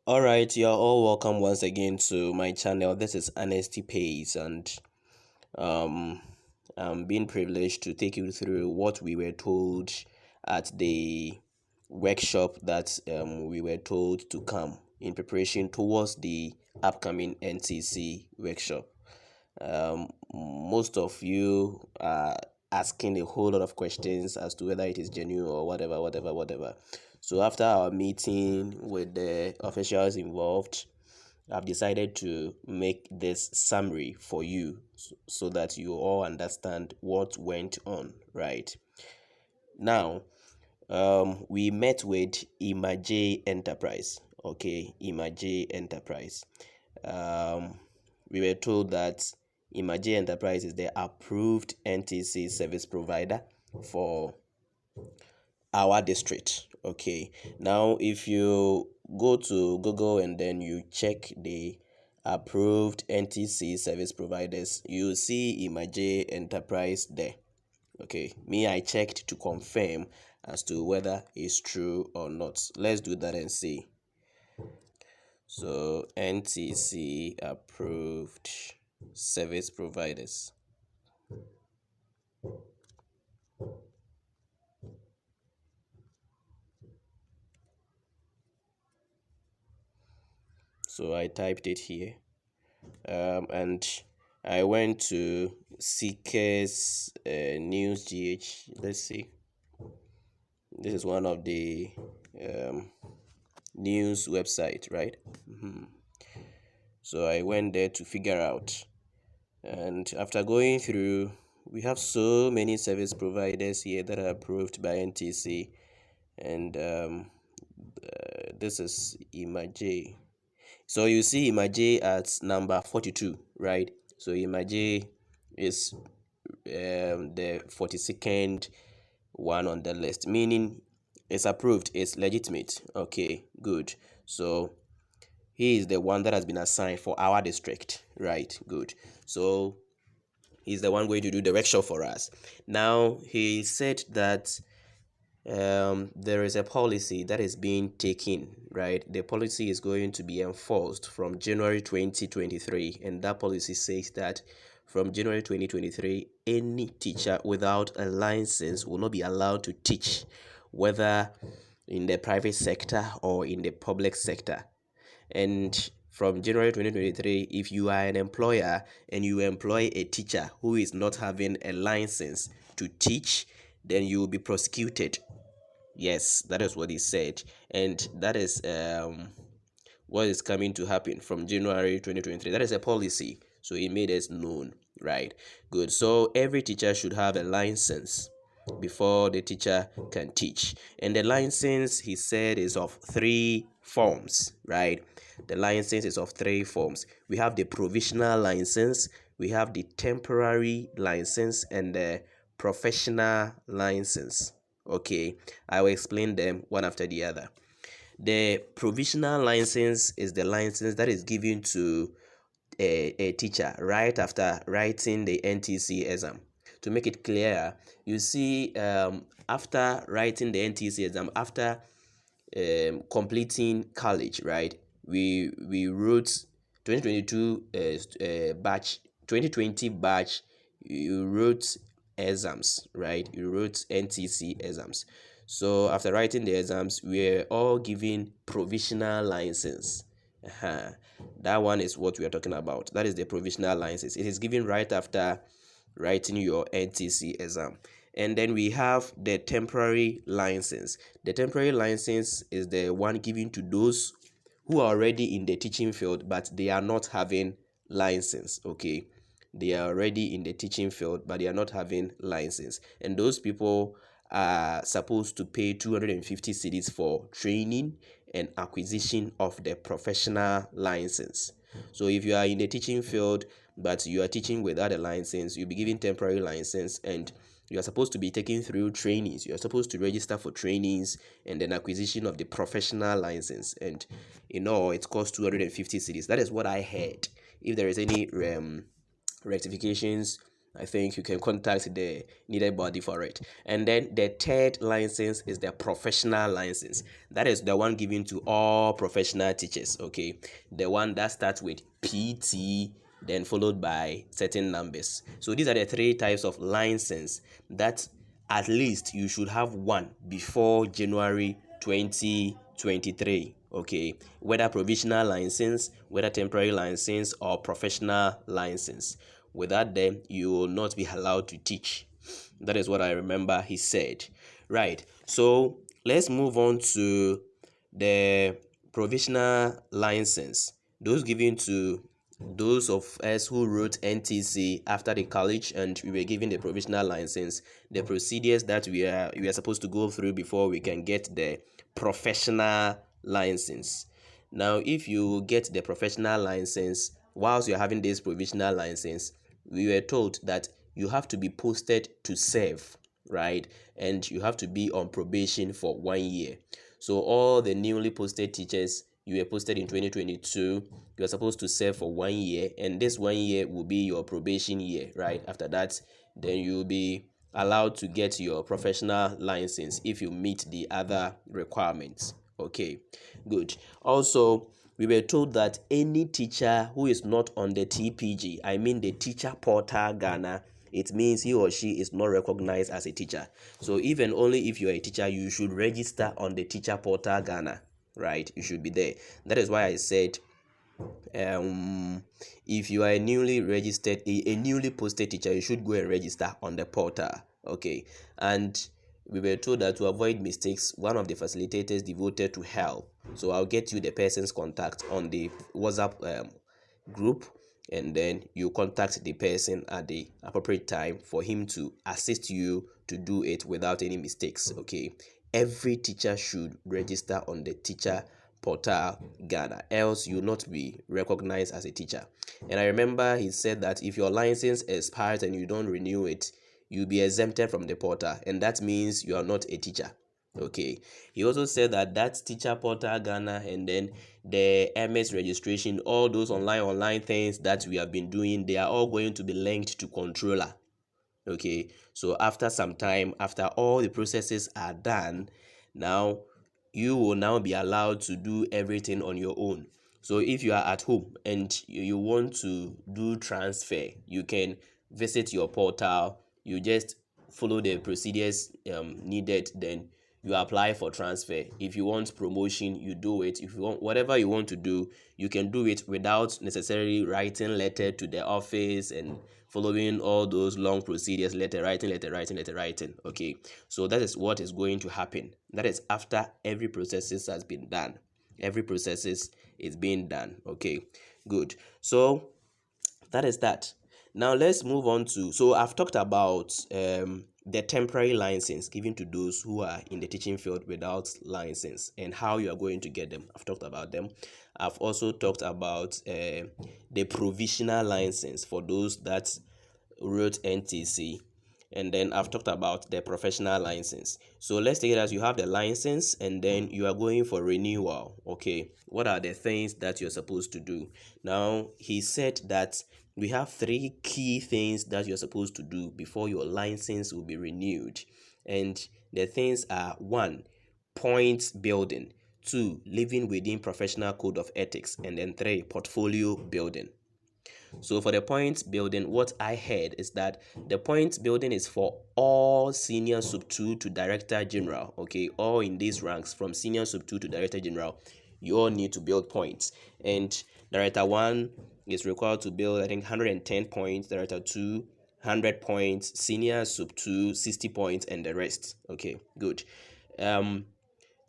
All right, you're all welcome once again to my channel. This is Honesty Pays, and um, I'm being privileged to take you through what we were told at the workshop that we were told to come in preparation towards the upcoming NTC workshop. Most of you are asking a whole lot of questions as to whether it is genuine or whatever. So after our meeting with the officials involved, I've decided to make this summary for you so that you all understand what went on, right? Now, we met with Imaj Enterprise. Okay, Imaj Enterprise. Um, we were told that Imaj Enterprise is the approved NTC service provider for our district. Okay, now if you go to Google and then you check the approved NTC service providers, you see Imaj Enterprise there. Okay, me, I checked to confirm as to whether it's true or not. Let's do that and see. So NTC approved service providers. So I typed it here, and I went to Seekers News GH. Let's see. This is one of the news website, right? So I went there to figure out, and after going through, we have so many service providers here that are approved by NTC, and this is Imaj. So you see Imaj at number 42, right? So Imaj is the 42nd one on the list, meaning it's approved, it's legitimate. Okay, good. So he is the one that has been assigned for our district, right? Good. So he's the one going to do the workshop for us. Now he said that there is a policy that is being taken, right? The policy is going to be enforced from January 2023, and that policy says that from January 2023, any teacher without a license will not be allowed to teach, whether in the private sector or in the public sector. And from January 2023, if you are an employer and you employ a teacher who is not having a license to teach, then you will be prosecuted. Yes, that is what he said, and that is what is coming to happen from January 2023. That is a policy, so he made us known, right? Good. So every teacher should have a license before the teacher can teach, and the license, he said, is of three forms, right? The license is of three forms. We have the provisional license, we have the temporary license, and the professional license. Okay, I will explain them one after the other. The provisional license is the license that is given to a teacher right after writing the NTC exam. To make it clear, you see, after writing the NTC exam, after completing college, right? We wrote 2022 batch, 2020 batch. You wrote exams, right? You wrote NTC exams. So after writing the exams, we're all given provisional license. That one is what we are talking about. That is the provisional license. It is given right after writing your NTC exam. And then we have the temporary license. The temporary license is the one given to those who are already in the teaching field, but they are not having license. Okay, they are already in the teaching field, but they are not having license, and those people are supposed to pay 250 cedis for training and acquisition of the professional license. So if you are in the teaching field but you are teaching without a license, you'll be given temporary license, and you are supposed to be taken through trainings. You are supposed to register for trainings and then acquisition of the professional license, and in all it costs 250 cedis. That is what I heard. If there is any rectifications, I think you can contact the needed body for it. And then the third license is the professional license. That is the one given to all professional teachers. Okay, the one that starts with PT, then followed by certain numbers. So these are the three types of license that at least you should have one before January 2023. Okay, whether provisional license, whether temporary license, or professional license. Without them, you will not be allowed to teach. That is what I remember he said. Right. So let's move on to the provisional license. Those given to those of us who wrote NTC after the college and we were given the provisional license, the procedures that we are supposed to go through before we can get the professional license. Now, if you get the professional license whilst you're having this provisional license, we were told that you have to be posted to serve, right? And you have to be on probation for 1 year. So all the newly posted teachers, you were posted in 2022, you are supposed to serve for 1 year, and this 1 year will be your probation year, right? After that, then you'll be allowed to get your professional license if you meet the other requirements. Okay, good. Also, we were told that any teacher who is not on the TPG, I mean the Teacher Portal Ghana, it means he or she is not recognized as a teacher. So even only if you are a teacher, you should register on the Teacher Portal Ghana, right? You should be there. That is why I said if you are a newly registered, a newly posted teacher, you should go and register on the portal. Okay, and we were told that to avoid mistakes, one of the facilitators devoted to help. So I'll get you the person's contact on the WhatsApp group, and then you contact the person at the appropriate time for him to assist you to do it without any mistakes. Okay, every teacher should register on the Teacher Portal Ghana, else you will not be recognized as a teacher. And I remember he said that if your license expires and you don't renew it, you'll be exempted from the portal, and that means you are not a teacher. Okay, he also said that Teacher Portal Ghana and then the MS registration, all those online things that we have been doing, they are all going to be linked to controller. Okay, so after some time, after all the processes are done, now you will now be allowed to do everything on your own. So if you are at home and you want to do transfer, you can visit your portal, you just follow the procedures needed, then you apply for transfer. If you want promotion, you do it. If you want whatever you want to do, you can do it without necessarily writing letter to the office and following all those long procedures, writing. Okay, so that is what is going to happen. That is after every process has been done. Every process is being done. Okay, good. So that is that. Now let's move on to, so I've talked about the temporary license given to those who are in the teaching field without license and how you are going to get them. I've talked about them. I've also talked about the provisional license for those that wrote NTC, and then I've talked about the professional license. So let's take it as you have the license and then you are going for renewal. Okay, what are the things that you're supposed to do? Now he said that we have 3 key things that you're supposed to do before your license will be renewed, and the things are: 1, points building; 2, living within professional code of ethics; and then 3, portfolio building. So for the points building, what I heard is that the points building is for all senior sub 2 to director general. Okay, all in these ranks from senior sub 2 to director general, you all need to build points. And director 1 is required to build, I think, 110 points, director 2 100 points, senior sub 2 60 points, and the rest. Okay, good. And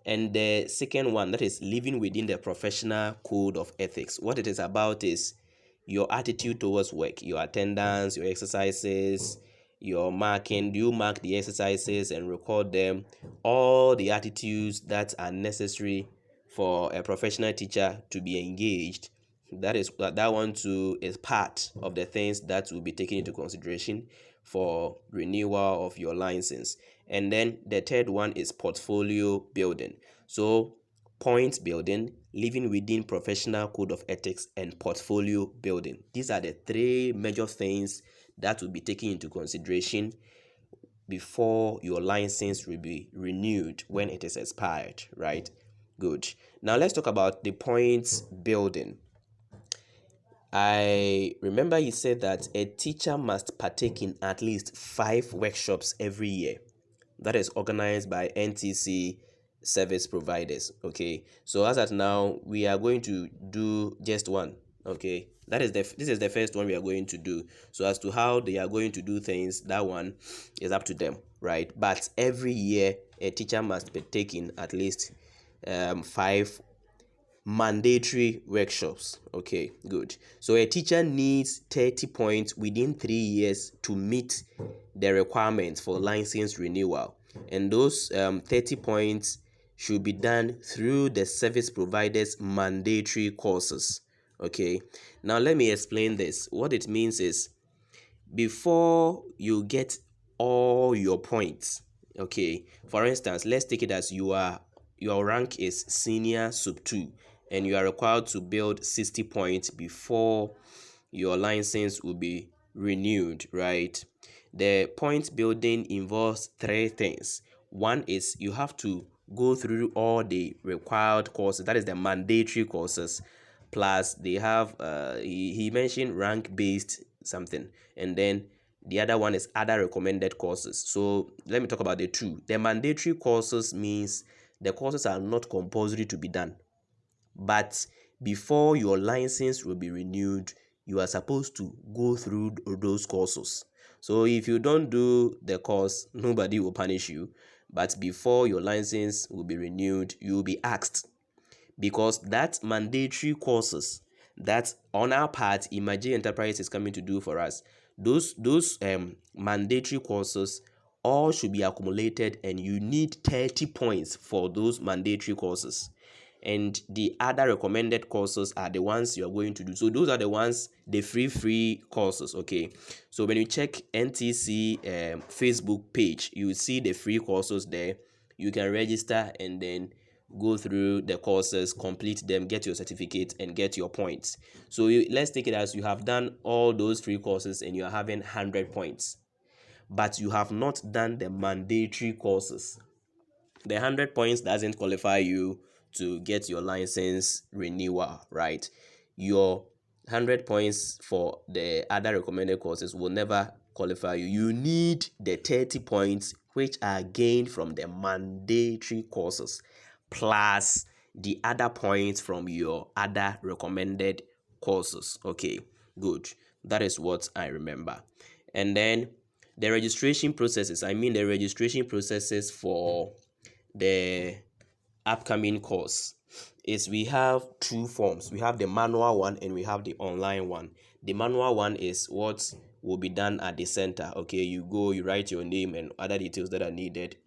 the second one, that is living within the professional code of ethics. What it is about is your attitude towards work, your attendance, your exercises, your marking. Do you mark the exercises and record them? All the attitudes that are necessary for a professional teacher to be engaged. That one too is part of the things that will be taken into consideration for renewal of your license. And then the third one is portfolio building. So points building, living within professional code of ethics, and portfolio building. These are the 3 major things that will be taken into consideration before your license will be renewed when it is expired, right? Good. Now let's talk about the points building. I remember you said that a teacher must partake in at least 5 workshops every year. That is organized by NTC service providers. Okay, so as at now, we are going to do just one. Okay, this is the first one we are going to do. So as to how they are going to do things, that one is up to them, right? But every year, a teacher must partake in at least 5 mandatory workshops. Okay, good. So a teacher needs 30 points within 3 years to meet the requirements for license renewal, and those 30 points should be done through the service providers mandatory courses. Okay, now let me explain this. What it means is, before you get all your points, okay, for instance, let's take it as your rank is senior sub 2 and you are required to build 60 points before your license will be renewed, right? The point building involves 3 things. One is you have to go through all the required courses, that is the mandatory courses, plus they have he mentioned rank based something, and then the other one is other recommended courses. So let me talk about the two. The mandatory courses means the courses are not compulsory to be done, but before your license will be renewed, you are supposed to go through those courses. So if you don't do the course, nobody will punish you, but before your license will be renewed, you will be asked, because that mandatory courses that on our part Imagine Enterprise is coming to do for us, those mandatory courses all should be accumulated, and you need 30 points for those mandatory courses, and the other recommended courses are the ones you are going to do. So those are the ones, the free courses. Okay, so when you check NTC Facebook page, you will see the free courses there. You can register and then go through the courses, complete them, get your certificate, and get your points. So let's take it as you have done all those free courses and you are having 100 points, but you have not done the mandatory courses. The 100 points doesn't qualify you to get your license renewal, right? Your 100 points for the other recommended courses will never qualify you. You need the 30 points which are gained from the mandatory courses, plus the other points from your other recommended courses. Okay, good. That is what I remember. And then the registration processes, the registration processes for the upcoming course is, we have 2 forms. We have the manual one and we have the online one. The manual one is what will be done at the center. Okay, you go, you write your name and other details that are needed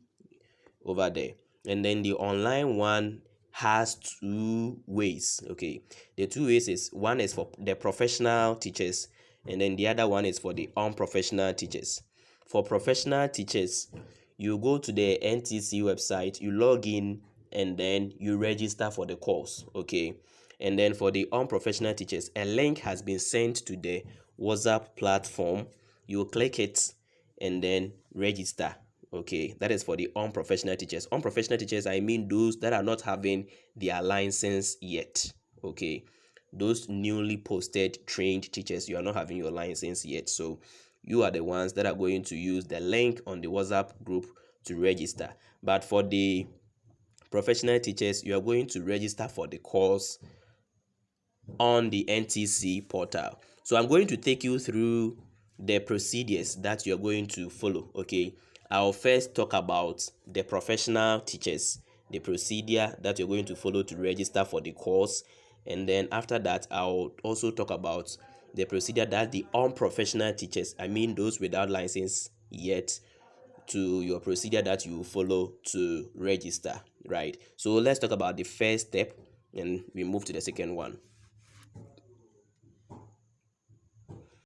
over there. And then the online one has 2 ways. Okay, the 2 ways is, one is for the professional teachers and then the other one is for the unprofessional teachers. For professional teachers, you go to the NTC website, you log in, and then you register for the course. Okay, and then for the unprofessional teachers, a link has been sent to the WhatsApp platform. You click it and then register. Okay, that is for the unprofessional teachers. Unprofessional teachers, those that are not having their license yet. Okay, those newly posted trained teachers, you are not having your license yet, so you are the ones that are going to use the link on the WhatsApp group to register. But for the professional teachers, you are going to register for the course on the NTC portal. So I'm going to take you through the procedures that you're going to follow. Okay, I'll first talk about the professional teachers, the procedure that you're going to follow to register for the course, and then after that I'll also talk about the procedure that the unprofessional teachers, those without license yet, to your procedure that you follow to register, right? So let's talk about the first step and we move to the second one.